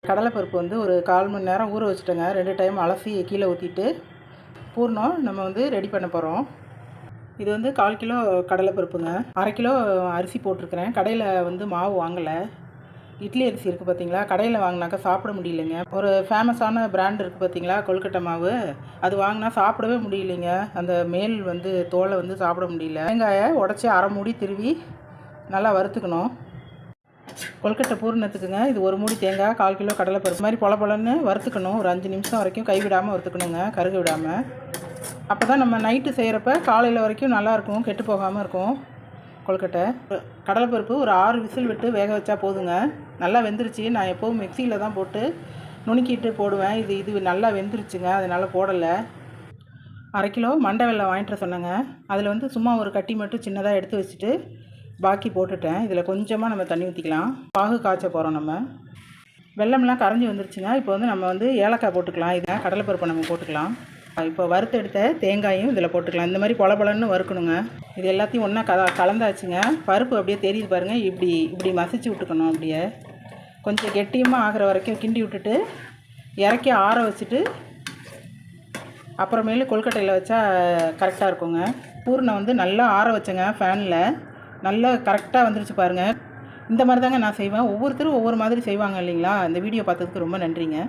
கடலைப்பருப்பு வந்து ஒரு 1/4 மணி நேரம் ஊற வச்சுட்டேங்க. 2 டைம் அலசி கீழே ஊற்றிட்டு பூர்ணம் நம்ம வந்து ரெடி பண்ண போகிறோம். இது வந்து 1/4 கிலோ கடலைப்பருப்புங்க. 1/2 கிலோ அரிசி போட்டிருக்கிறேன். கடையில் வந்து மாவு வாங்கலை. இட்லி அரிசி இருக்குது பார்த்தீங்களா, கடையில் வாங்கினாக்கா சாப்பிட முடியலைங்க. ஒரு ஃபேமஸான பிராண்ட் இருக்குது பார்த்தீங்களா, கொழுக்கட்டை மாவு, அது வாங்கினா சாப்பிடவே முடியலைங்க. அந்த மேல் வந்து தோலை வந்து சாப்பிட முடியல. வெங்காயை உடச்சி அரை மூடி திருவி நல்லா வறுத்துக்கணும். கொழுக்கட்டை பூரணத்துக்குங்க இது ஒரு மூடி தேங்காய், 1/4 கிலோ கடலைப்பருப்பு மாதிரி பொலன்னு வறுத்துக்கணும். ஒரு 5 நிமிஷம் வரைக்கும் கைவிடாமல் வறுத்துக்கணுங்க, கருக விடாமல். அப்போ தான் நம்ம நைட்டு செய்கிறப்ப காலையில் வரைக்கும் நல்லாயிருக்கும், கெட்டு போகாமல் இருக்கும். கொழுக்கட்டை கடலைப்பருப்பு ஒரு 6 விசில் விட்டு வேக வச்சா போதுங்க. நல்லா வெந்துருச்சு. நான் எப்போவும் மிக்சியில் தான் போட்டு நுணுக்கிட்டு போடுவேன். இது நல்லா வெந்துருச்சுங்க, அதனால் போடலை. 1/2 கிலோ மண்டை வெல்லம் வாங்கிட்டு சொன்னேங்க. அதில் வந்து சும்மா ஒரு கட்டி மட்டும் சின்னதாக எடுத்து வச்சுட்டு பாக்கி போட்டுட்டேன். இதில் கொஞ்சமாக நம்ம தண்ணி ஊற்றிக்கலாம். பாகு காய்ச்ச போகிறோம் நம்ம. வெல்லம்லாம் கரைஞ்சி வந்துருச்சுங்க. இப்போ வந்து நம்ம வந்து ஏலக்காய் போட்டுக்கலாம். இதை கடலைப்பருப்பை நம்ம போட்டுக்கலாம். இப்போ வறுத்து எடுத்த தேங்காயும் இதில் போட்டுக்கலாம். இந்த மாதிரி பொலன்னு வறுக்கணுங்க. இது எல்லாத்தையும் ஒன்றா கலந்தாச்சுங்க. பருப்பு அப்படியே தெரியுது பாருங்கள். இப்படி மசிச்சு விட்டுக்கணும். அப்படியே கொஞ்சம் கெட்டியமாக ஆகிற வரைக்கும் கிண்டி விட்டுட்டு இறக்கி ஆற வச்சுட்டு அப்புறமேலு கொழுக்கட்டையில் வச்சா கரெக்டாக இருக்குங்க. பூர்ணம் வந்து நல்லா ஆற வச்சேங்க ஃபேனில். நல்லா கரெக்டாக வந்துருச்சு பாருங்கள். இந்த மாதிரி தாங்க நான் செய்வேன். ஒவ்வொருத்தரும் ஒவ்வொரு மாதிரி செய்வாங்க இல்லைங்களா. இந்த வீடியோ பார்த்ததுக்கு ரொம்ப நன்றிங்க.